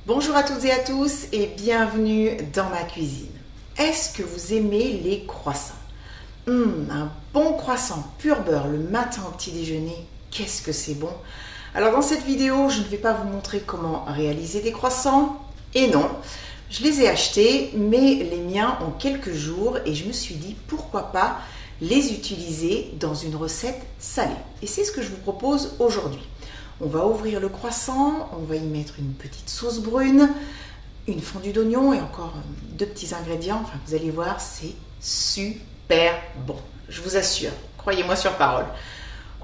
Bonjour à toutes et à tous et bienvenue dans ma cuisine. Est-ce que vous aimez les croissants? Un bon croissant pur beurre le matin au petit déjeuner, qu'est-ce que c'est bon! Alors dans cette vidéo, je ne vais pas vous montrer comment réaliser des croissants. Et non, je les ai achetés, mais les miens ont quelques jours et je me suis dit pourquoi pas les utiliser dans une recette salée. Et c'est ce que je vous propose aujourd'hui. On va ouvrir le croissant, on va y mettre une petite sauce brune, une fondue d'oignon et encore deux petits ingrédients. Enfin, vous allez voir, c'est super bon. Je vous assure, croyez-moi sur parole.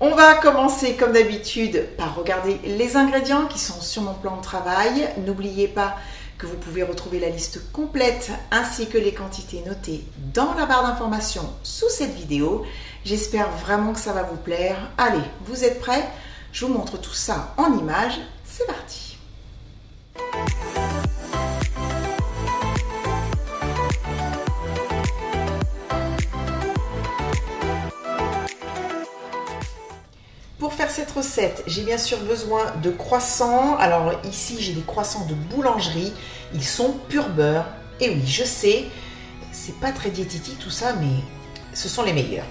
On va commencer comme d'habitude par regarder les ingrédients qui sont sur mon plan de travail. N'oubliez pas que vous pouvez retrouver la liste complète ainsi que les quantités notées dans la barre d'informations sous cette vidéo. J'espère vraiment que ça va vous plaire. Allez, vous êtes prêts? Je vous montre tout ça en images. C'est parti! Pour faire cette recette, j'ai bien sûr besoin de croissants. Alors ici, j'ai des croissants de boulangerie. Ils sont pur beurre. Et oui, je sais, c'est pas très diététique tout ça, mais ce sont les meilleurs.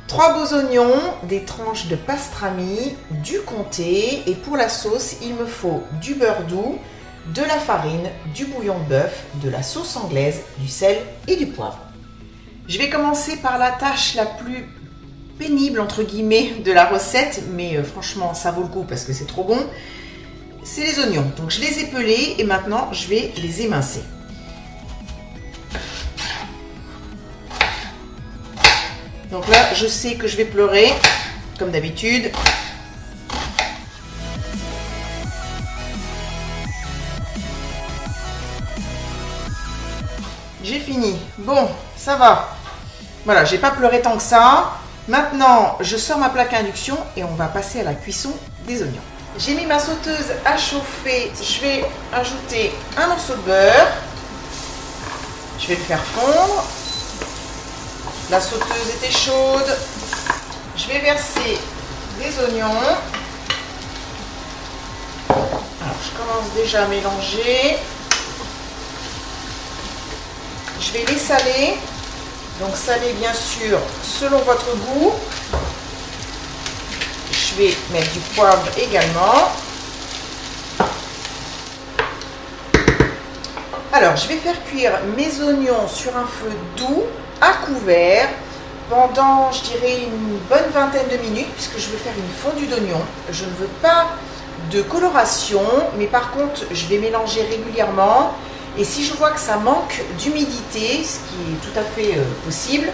3 beaux oignons, des tranches de pastrami, du comté. Et pour la sauce, il me faut du beurre doux, de la farine, du bouillon de bœuf, de la sauce anglaise, du sel et du poivre. Je vais commencer par la tâche la plus pénible entre guillemets de la recette, mais franchement ça vaut le coup parce que c'est trop bon. C'est les oignons. Donc je les ai pelés et maintenant je vais les émincer. Donc là je sais que je vais pleurer comme d'habitude. J'ai fini. Bon, ça va. Voilà, j'ai pas pleuré tant que ça. Maintenant, je sors ma plaque à induction et on va passer à la cuisson des oignons. J'ai mis ma sauteuse à chauffer. Je vais ajouter un morceau de beurre. Je vais le faire fondre. La sauteuse était chaude. Je vais verser des oignons. Alors, je commence déjà à mélanger. Je vais les saler. Donc salé bien sûr selon votre goût. Je vais mettre du poivre également. Alors je vais faire cuire mes oignons sur un feu doux à couvert pendant je dirais une bonne vingtaine de minutes puisque je veux faire une fondue d'oignon. Je ne veux pas de coloration mais par contre je vais mélanger régulièrement. Et si je vois que ça manque d'humidité, ce qui est tout à fait possible,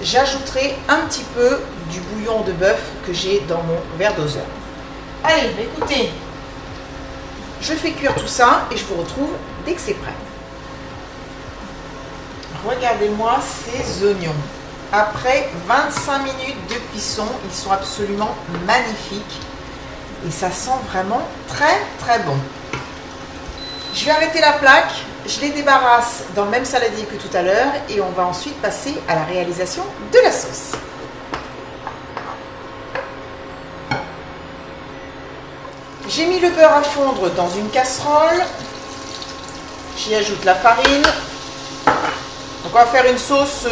j'ajouterai un petit peu du bouillon de bœuf que j'ai dans mon verre doseur. Allez, écoutez, je fais cuire tout ça et je vous retrouve dès que c'est prêt. Regardez-moi ces oignons. Après 25 minutes de cuisson, ils sont absolument magnifiques et ça sent vraiment très très bon. Je vais arrêter la plaque. Je les débarrasse dans le même saladier que tout à l'heure et on va ensuite passer à la réalisation de la sauce. J'ai mis le beurre à fondre dans une casserole. J'y ajoute la farine. Donc on va faire une sauce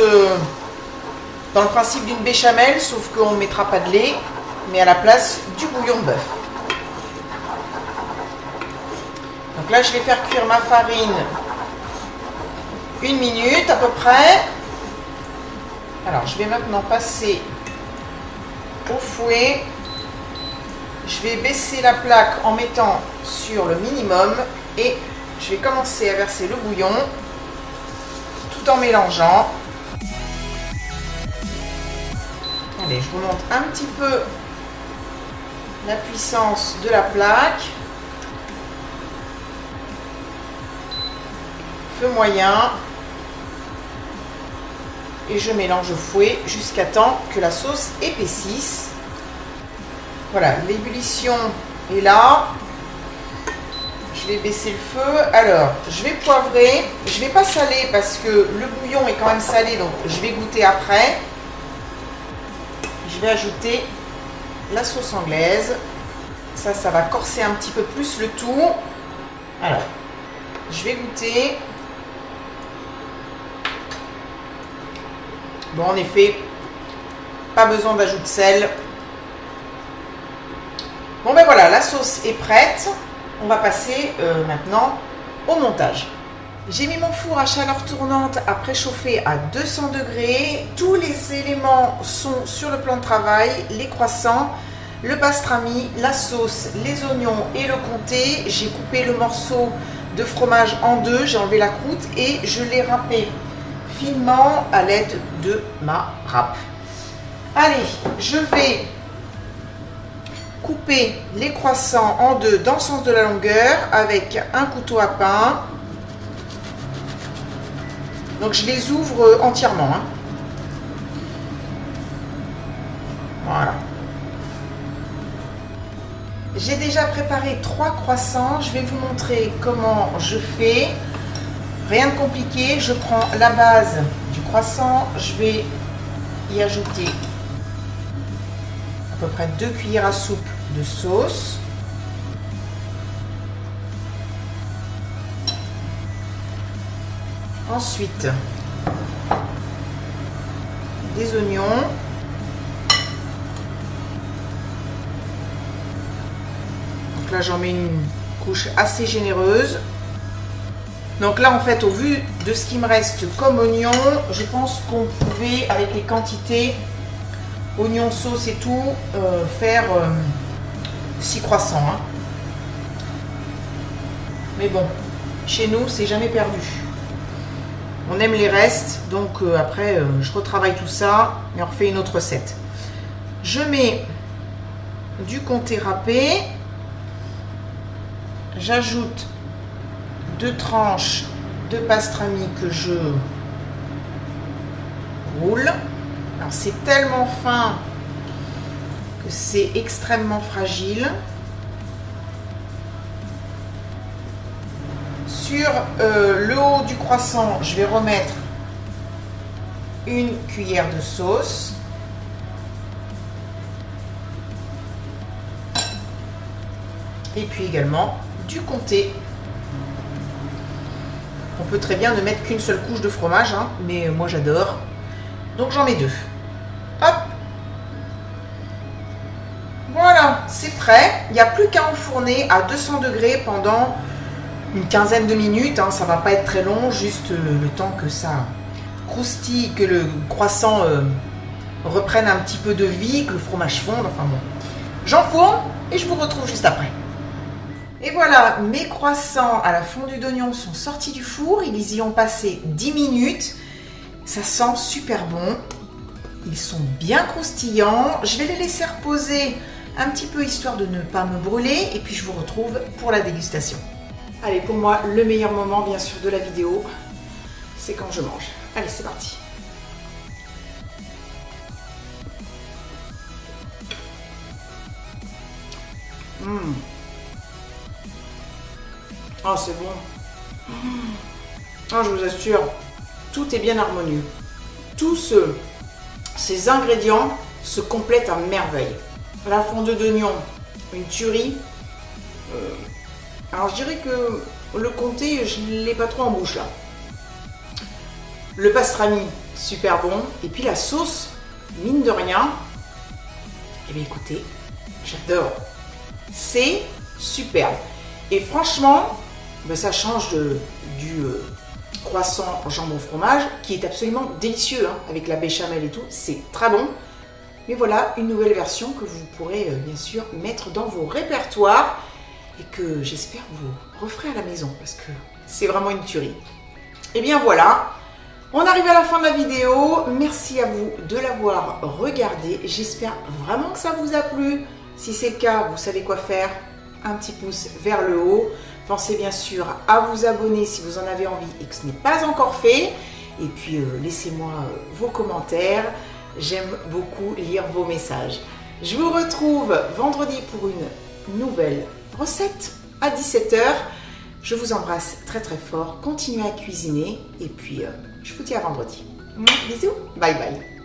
dans le principe d'une béchamel, sauf qu'on ne mettra pas de lait, mais à la place du bouillon de bœuf. Donc là, je vais faire cuire ma farine 1 minute à peu près. Alors, je vais maintenant passer au fouet. Je vais baisser la plaque en mettant sur le minimum et je vais commencer à verser le bouillon tout en mélangeant. Allez, je remonte un petit peu la puissance de la plaque. Feu moyen et je mélange au fouet jusqu'à temps que la sauce épaississe. Voilà, l'ébullition est là. Je vais baisser le feu. Alors, je vais poivrer. Je ne vais pas saler parce que le bouillon est quand même salé, donc je vais goûter après. Je vais ajouter la sauce anglaise. Ça va corser un petit peu plus le tout. Alors, Je vais goûter. Bon, en effet, pas besoin d'ajout de sel. Bon ben voilà, la sauce est prête. On va passer maintenant au montage. J'ai mis mon four à chaleur tournante à préchauffer à 200 degrés. Tous les éléments sont sur le plan de travail, les croissants, le pastrami, la sauce, les oignons et le comté. J'ai coupé le morceau de fromage en deux, j'ai enlevé la croûte et je l'ai râpé finement à l'aide de ma râpe. Allez, je vais couper les croissants en deux dans le sens de la longueur avec un couteau à pain. Donc je les ouvre entièrement. Hein. Voilà. J'ai déjà préparé 3 croissants. Je vais vous montrer comment je fais. Rien de compliqué. Je prends la base du croissant. Je vais y ajouter à peu près 2 cuillères à soupe de sauce. Ensuite, des oignons. Donc là, j'en mets une couche assez généreuse. Donc là, en fait, au vu de ce qui me reste comme oignon, je pense qu'on pouvait, avec les quantités, oignons, sauce et tout, faire 6 croissants. Hein. Mais bon, chez nous, c'est jamais perdu. On aime les restes, donc après, je retravaille tout ça et on refait une autre recette. Je mets du comté râpé. J'ajoute 2 tranches de pastrami que je roule. Alors c'est tellement fin que c'est extrêmement fragile. Sur le haut du croissant, je vais remettre une cuillère de sauce. Et puis également du comté. On peut très bien ne mettre qu'une seule couche de fromage, hein, mais moi j'adore. Donc j'en mets 2. Hop! Voilà, c'est prêt. Il n'y a plus qu'à enfourner à 200 degrés pendant une quinzaine de minutes. Hein, ça va pas être très long, juste le temps que ça croustille, que le croissant reprenne un petit peu de vie, que le fromage fonde. Enfin bon, j'enfourne et je vous retrouve juste après. Et voilà, mes croissants à la fondue d'oignon sont sortis du four. Ils y ont passé 10 minutes. Ça sent super bon. Ils sont bien croustillants. Je vais les laisser reposer un petit peu histoire de ne pas me brûler. Et puis je vous retrouve pour la dégustation. Allez, pour moi, le meilleur moment, bien sûr, de la vidéo, c'est quand je mange. Allez, c'est parti. Oh, c'est bon. Oh, je vous assure, tout est bien harmonieux. Tous ces ingrédients se complètent à merveille. La fondue d'oignon, une tuerie. Alors, je dirais que le comté, je ne l'ai pas trop en bouche là. Le pastrami, super bon. Et puis la sauce, mine de rien. Eh bien, écoutez, j'adore. C'est superbe. Et franchement, ben ça change du croissant jambon fromage qui est absolument délicieux hein, avec la béchamel et tout. C'est très bon. Mais voilà une nouvelle version que vous pourrez bien sûr mettre dans vos répertoires et que j'espère vous referez à la maison parce que c'est vraiment une tuerie. Et bien voilà, on arrive à la fin de la vidéo. Merci à vous de l'avoir regardé. J'espère vraiment que ça vous a plu. Si c'est le cas, vous savez quoi faire. Un petit pouce vers le haut. Pensez bien sûr à vous abonner si vous en avez envie et que ce n'est pas encore fait. Et puis laissez-moi vos commentaires. J'aime beaucoup lire vos messages. Je vous retrouve vendredi pour une nouvelle recette à 17 h. Je vous embrasse très très fort. Continuez à cuisiner. Et puis je vous dis à vendredi. Bisous. Bye bye.